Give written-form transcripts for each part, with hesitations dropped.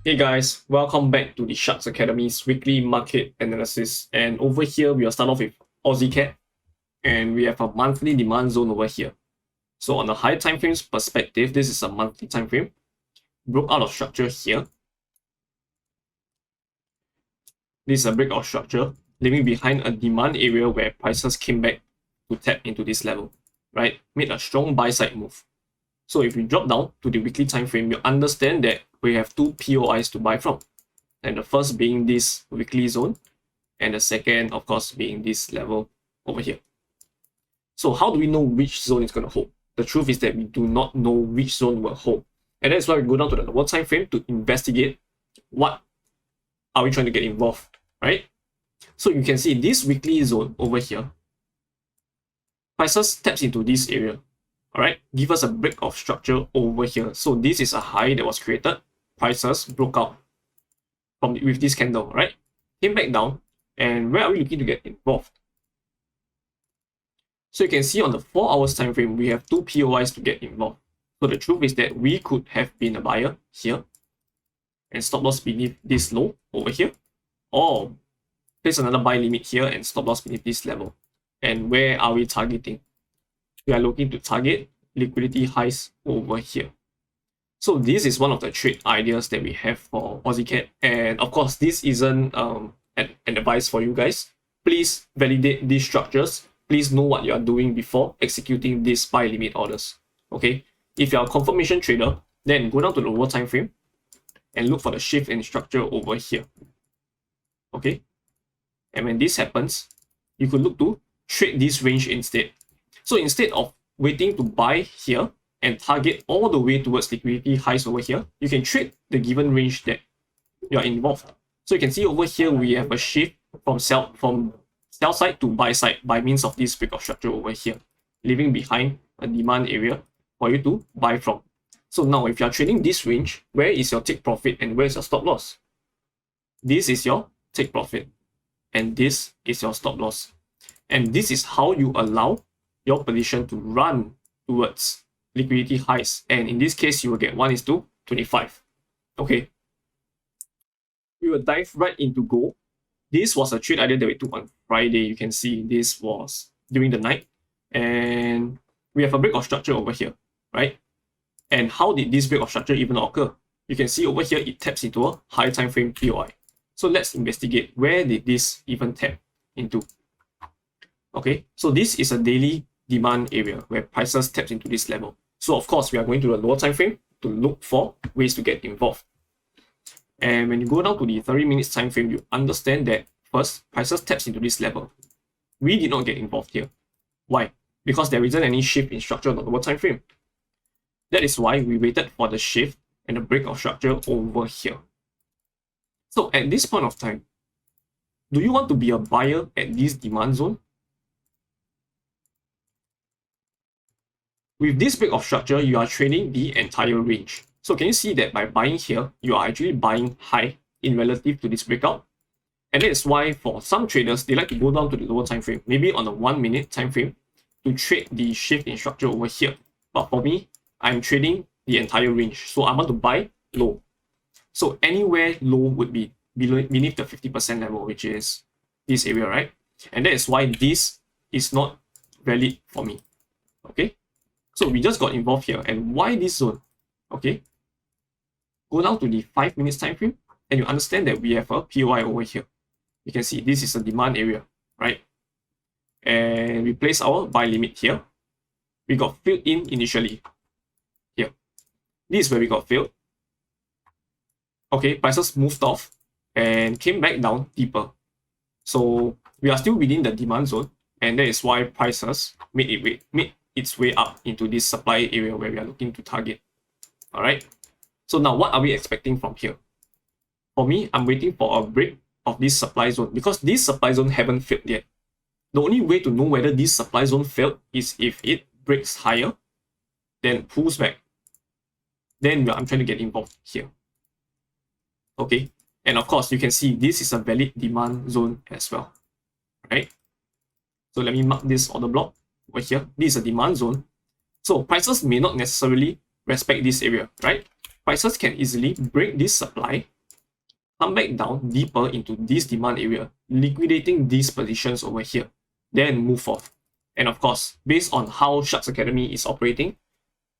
Hey guys, welcome back to the Sharks Academy's weekly market analysis. And over here, we'll start off with Aussie Cat, and we have a monthly demand zone over here. So on the high time frames perspective, this is a monthly time frame. Broke out of structure here. This is a breakout structure, leaving behind a demand area where prices came back to tap into this level, right? Made a strong buy side move. So if we drop down to the weekly time frame, you understand that we have two POIs to buy from. And the first being this weekly zone, and the second, of course, being this level over here. So how do we know which zone is going to hold? The truth is that we do not know which zone will hold. And that's why we go down to the lower time frame to investigate what are we trying to get involved, right? So you can see this weekly zone over here, prices taps into this area. All right, give us a break of structure over here. So this is a high that was created. Prices broke out with this candle, right? Came back down, and where are we looking to get involved? So you can see on the 4 hours time frame, we have two POIs to get involved. So the truth is that we could have been a buyer here and stop loss beneath this low over here, or place another buy limit here and stop loss beneath this level. And where are we targeting? We are looking to target liquidity highs over here. So this is one of the trade ideas that we have for Aussie Cat. And of course, this isn't an advice for you guys. Please validate these structures. Please know what you are doing before executing these buy limit orders. Okay. If you are a confirmation trader, then go down to the lower time frame and look for the shift in structure over here. Okay. And when this happens, you could look to trade this range instead. So instead of waiting to buy here and target all the way towards liquidity highs over here, you can trade the given range that you are involved. So you can see over here, we have a shift from sell side to buy side by means of this break of structure over here, leaving behind a demand area for you to buy from. So now if you are trading this range, where is your take profit and where is your stop loss? This is your take profit and this is your stop loss. And this is how you allow your position to run towards liquidity highs. And in this case, you will get 1:25. Okay. We will dive right into gold. This was a trade idea that we took on Friday. You can see this was during the night. And we have a break of structure over here, right? And how did this break of structure even occur? You can see over here, it taps into a high time frame POI. So let's investigate where did this even tap into. Okay, so this is a daily demand area where prices taps into this level. So of course, we are going to the lower time frame to look for ways to get involved. And when you go down to the 30 minutes time frame, you understand that first, prices taps into this level. We did not get involved here. Why? Because there isn't any shift in structure on the lower time frame. That is why we waited for the shift and the break of structure over here. So at this point of time, do you want to be a buyer at this demand zone? With this break of structure, you are trading the entire range. So can you see that by buying here, you are actually buying high in relative to this breakout? And that is why for some traders, they like to go down to the lower time frame, maybe on the 1 minute time frame, to trade the shift in structure over here. But for me, I'm trading the entire range. So I want to buy low. So anywhere low would be beneath the 50% level, which is this area, right? And that is why this is not valid for me. Okay. So we just got involved here. And why this zone? Okay. Go down to the 5 minutes time frame and you understand that we have a POI over here. You can see this is a demand area, right? And we place our buy limit here. We got filled in initially here. This is where we got filled. Okay, prices moved off and came back down deeper. So we are still within the demand zone, and that is why prices made its way up into this supply area where we are looking to target. All right. So now what are we expecting from here? For me, I'm waiting for a break of this supply zone because this supply zone haven't failed yet. The only way to know whether this supply zone failed is if it breaks higher, then pulls back. Then I'm trying to get involved here. Okay. And of course, you can see this is a valid demand zone as well, right? So let me mark this order block over here. This is a demand zone. So prices may not necessarily respect this area, right? Prices can easily break this supply come back down deeper into this demand area, liquidating these positions over here, then move forth. And of course, based on how Sharks Academy is operating,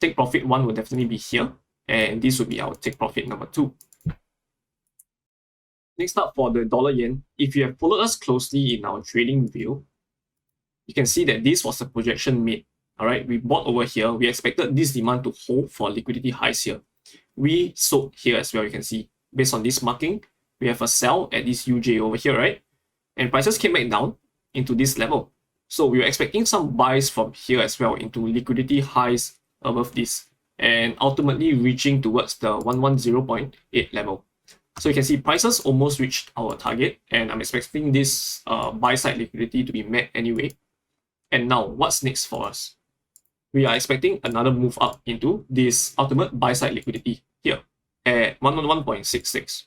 take profit 1 will definitely be here, and this would be our take profit number 2. Next up, for the dollar yen, if you have followed us closely in our trading view, you can see that this was a projection made. All right, we bought over here. We expected this demand to hold for liquidity highs here. We sold here as well. You can see based on this marking, we have a sell at this UJ over here, right? And prices came back down into this level. So we were expecting some buys from here as well into liquidity highs above this, and ultimately reaching towards the 110.8 level. So you can see prices almost reached our target, and I'm expecting this buy side liquidity to be met anyway. And now, what's next for us? We are expecting another move up into this ultimate buy side liquidity here at 111.66.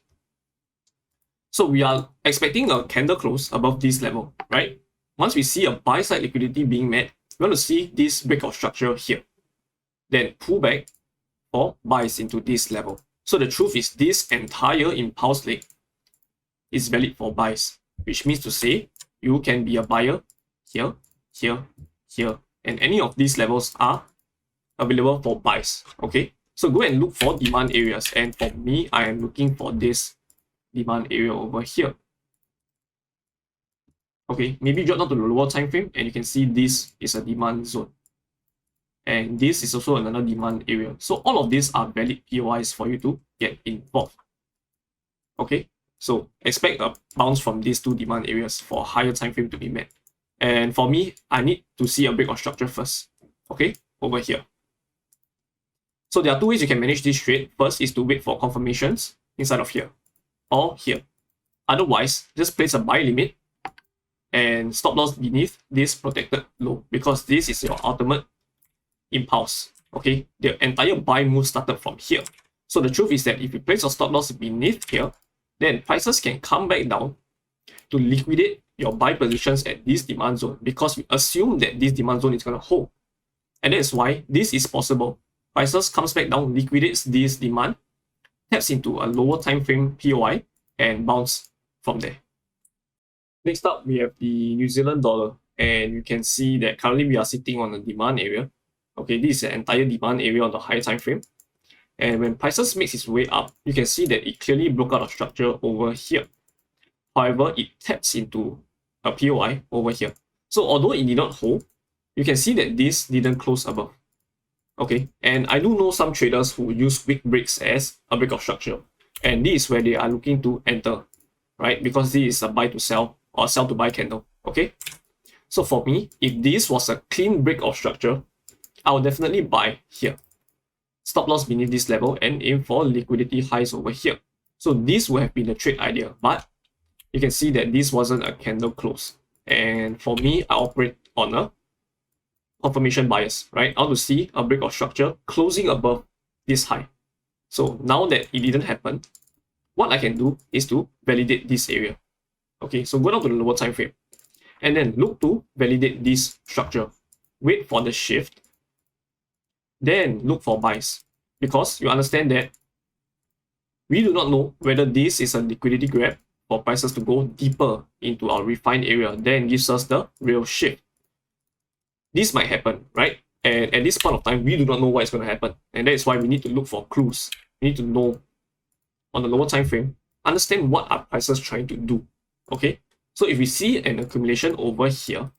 So we are expecting a candle close above this level, right? Once we see a buy side liquidity being met, we want to see this breakout structure here. Then pull back for buys into this level. So the truth is this entire impulse leg is valid for buys, which means to say you can be a buyer here, here, here, and any of these levels are available for buys. Okay, so go and look for demand areas, and for me, I am looking for this demand area over here. Okay, maybe drop down to the lower time frame, and you can see this is a demand zone, and this is also another demand area. So all of these are valid POIs for you to get involved. Okay, so expect a bounce from these two demand areas for a higher time frame to be met. And for me, I need to see a break of structure first. Okay, over here. So there are two ways you can manage this trade. First is to wait for confirmations inside of here or here. Otherwise, just place a buy limit and stop loss beneath this protected low, because this is your ultimate impulse. Okay, the entire buy move started from here. So the truth is that if you place your stop loss beneath here, then prices can come back down to liquidate your buy positions at this demand zone, because we assume that this demand zone is going to hold. And that is why this is possible. Prices comes back down, liquidates this demand, taps into a lower time frame POI, and bounce from there. Next up, we have the New Zealand dollar, and you can see that currently we are sitting on a demand area. Okay, this is an entire demand area on the higher time frame. And when prices makes its way up, you can see that it clearly broke out of structure over here. However, it taps into a POI over here. So although it did not hold, you can see that this didn't close above. Okay, and I do know some traders who use wick breaks as a break of structure, and this is where they are looking to enter, right? Because this is a buy to sell or sell to buy candle. Okay, so for me, if this was a clean break of structure, I will definitely buy here. Stop loss beneath this level and aim for liquidity highs over here. So this would have been the trade idea, but you can see that this wasn't a candle close. And for me, I operate on a confirmation bias, right? I want to see a break of structure closing above this high. So now that it didn't happen, what I can do is to validate this area. Okay, so go down to the lower time frame and then look to validate this structure. Wait for the shift, then look for buys, because you understand that we do not know whether this is a liquidity grab for prices to go deeper into our refined area, then gives us the real shift. This might happen, right? And at this point of time, we do not know what is going to happen. And that is why we need to look for clues. We need to know on the lower time frame, understand what are prices trying to do. Okay, so if we see an accumulation over here,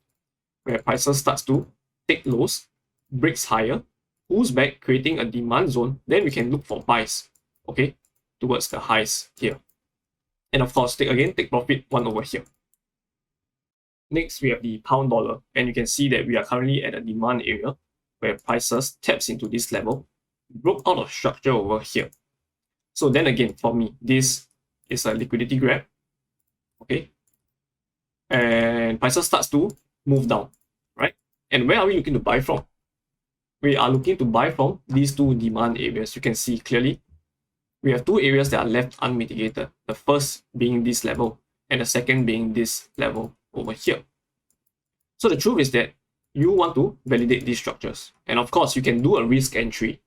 where prices starts to take lows, breaks higher, pulls back, creating a demand zone, then we can look for buys, okay, towards the highs here. And of course, take profit 1 over here. Next, we have the pound dollar, and you can see that we are currently at a demand area where prices taps into this level, broke out of structure over here. So then again, for me, this is a liquidity grab, okay, and prices starts to move down, right? And where are we looking to buy from? We are looking to buy from these two demand areas. You can see clearly we have two areas that are left unmitigated. The first being this level, and the second being this level over here. So the truth is that you want to validate these structures. And of course, you can do a risk entry,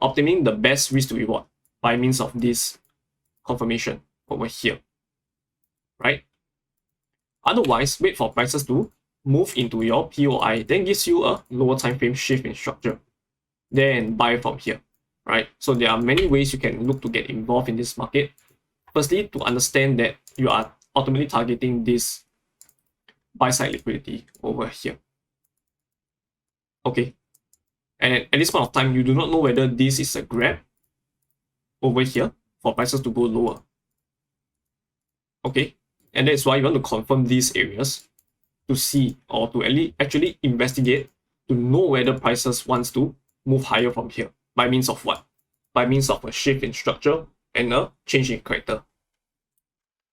obtaining the best risk to reward by means of this confirmation. over here, right? Otherwise, wait for prices to move into your POI, then gives you a lower time frame shift in structure. Then buy from here, right? So there are many ways you can look to get involved in this market. Firstly, to understand that you are ultimately targeting this buy side liquidity over here. Okay. And at this point of time, you do not know whether this is a grab over here for prices to go lower. Okay. And that's why you want to confirm these areas to see or to actually investigate to know whether prices wants to move higher from here. By means of what? By means of a shift in structure and a change in character.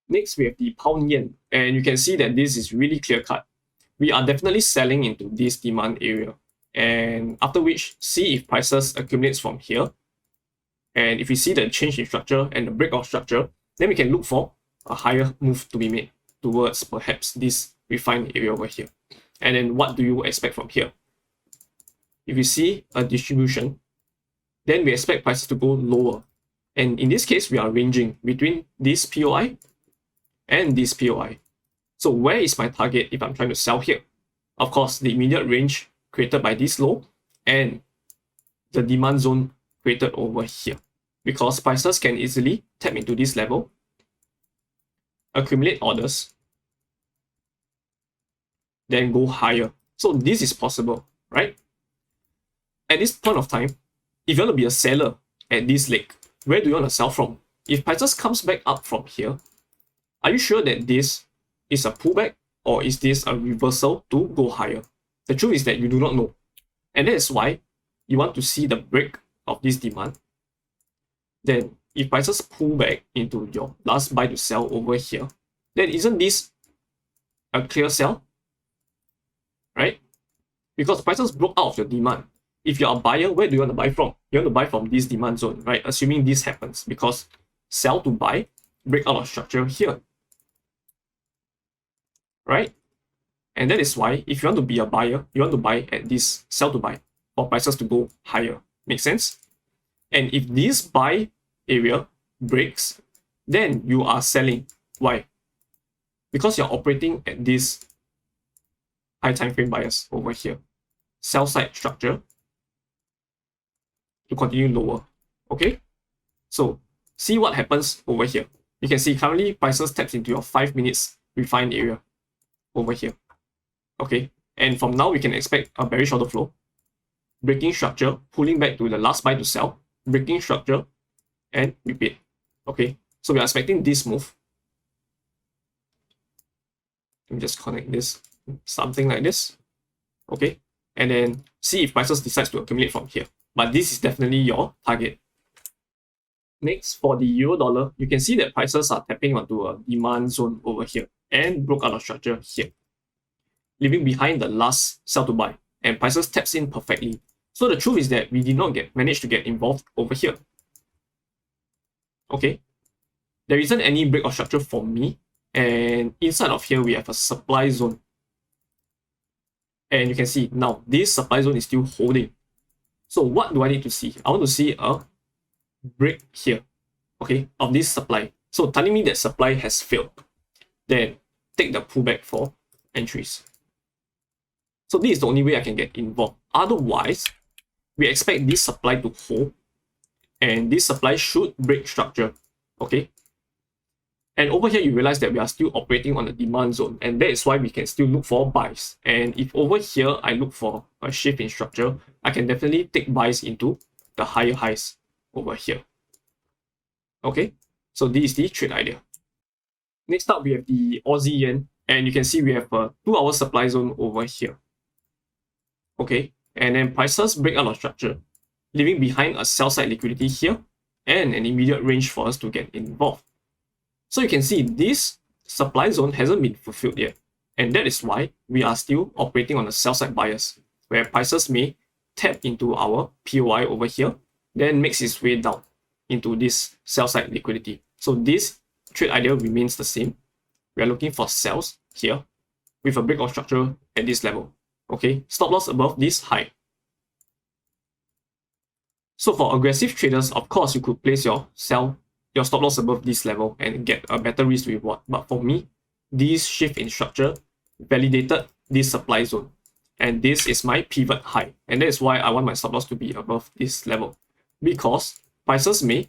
Next, we have the pound yen, and you can see that this is really clear cut. We are definitely selling into this demand area, and after which, see if prices accumulates from here. And if we see the change in structure and the break of structure, then we can look for a higher move to be made towards perhaps this refined area over here. And then what do you expect from here? If you see a distribution, then we expect prices to go lower. And in this case, we are ranging between this POI and this POI. So where is my target if I'm trying to sell here? Of course, the immediate range created by this low and the demand zone created over here. Because prices can easily tap into this level, accumulate orders, then go higher. So this is possible, right? At this point of time, if you want to be a seller at this leg, where do you want to sell from? If prices comes back up from here, are you sure that this is a pullback or is this a reversal to go higher? The truth is that you do not know. And that is why you want to see the break of this demand. Then if prices pull back into your last buy to sell over here, then isn't this a clear sell? Right? Because prices broke out of your demand. If you're a buyer, where do you want to buy from? You want to buy from this demand zone, right? Assuming this happens, because sell to buy, break out of structure here. Right? And that is why if you want to be a buyer, you want to buy at this sell to buy for prices to go higher. Make sense? And if this buy area breaks, then you are selling. Why? Because you're operating at this high time frame bias over here. Sell side structure to continue lower. Okay? So see what happens over here. You can see currently prices taps into your 5 minutes refined area over here. Okay, and from now we can expect a bearish order flow, breaking structure, pulling back to the last buy to sell, breaking structure, and repeat. Okay, so we are expecting this move. Let me just connect this, something like this. Okay, and then see if prices decides to accumulate from here. But this is definitely your target. Next, for the euro dollar, you can see that prices are tapping onto a demand zone over here and broke out of structure here, leaving behind the last sell to buy, and prices taps in perfectly. So the truth is that we did not manage to get involved over here. Okay, there isn't any break of structure for me, and inside of here we have a supply zone. And you can see now this supply zone is still holding. So what do I need to see? I want to see a break here, okay, of this supply. So telling me that supply has failed. Then take the pullback for entries. So this is the only way I can get involved. Otherwise, we expect this supply to hold, and this supply should break structure, okay? And over here, you realize that we are still operating on the demand zone, and that is why we can still look for buys. And if over here, I look for a shift in structure, I can definitely take buys into the higher highs over here. Okay, so this is the trade idea. Next up, we have the Aussie Yen, and you can see we have a 2-hour supply zone over here. Okay, and then prices break out of structure, leaving behind a sell side liquidity here and an immediate range for us to get involved. So you can see this supply zone hasn't been fulfilled yet, and that is why we are still operating on a sell side bias, where prices may tap into our POI over here, then makes its way down into this sell side liquidity. So this trade idea remains the same. We are looking for sells here with a break of structure at this level. Okay, stop loss above this high. So for aggressive traders, of course, you could place your your stop loss above this level and get a better risk reward. But for me, this shift in structure validated this supply zone. And this is my pivot high. And that is why I want my stop loss to be above this level. Because prices may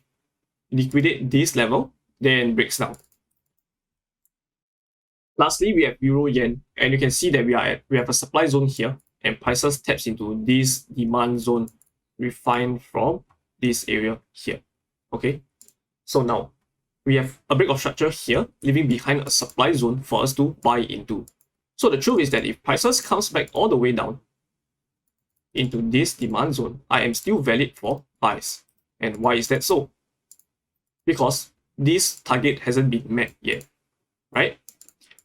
liquidate this level, then breaks down. Lastly, we have Euro Yen, and you can see that we have a supply zone here, and prices taps into this demand zone refined from this area here. Okay, so now we have a break of structure here, leaving behind a supply zone for us to buy into. So the truth is that if prices comes back all the way down into this demand zone, I am still valid for buys. And why is that so? Because this target hasn't been met yet, right?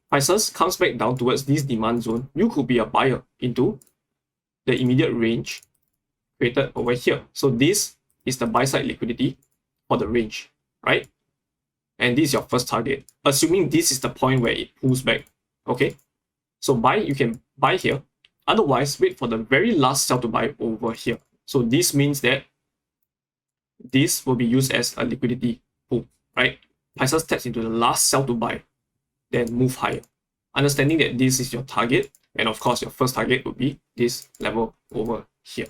Prices comes back down towards this demand zone, you could be a buyer into the immediate range created over here. So this is the buy side liquidity for the range, right? And this is your first target, assuming this is the point where it pulls back. Okay, so buy, you can buy here. Otherwise, wait for the very last sell to buy over here. So this means that this will be used as a liquidity pool, right? Prices taps into the last sell to buy, then move higher. Understanding that this is your target, and of course your first target would be this level over here.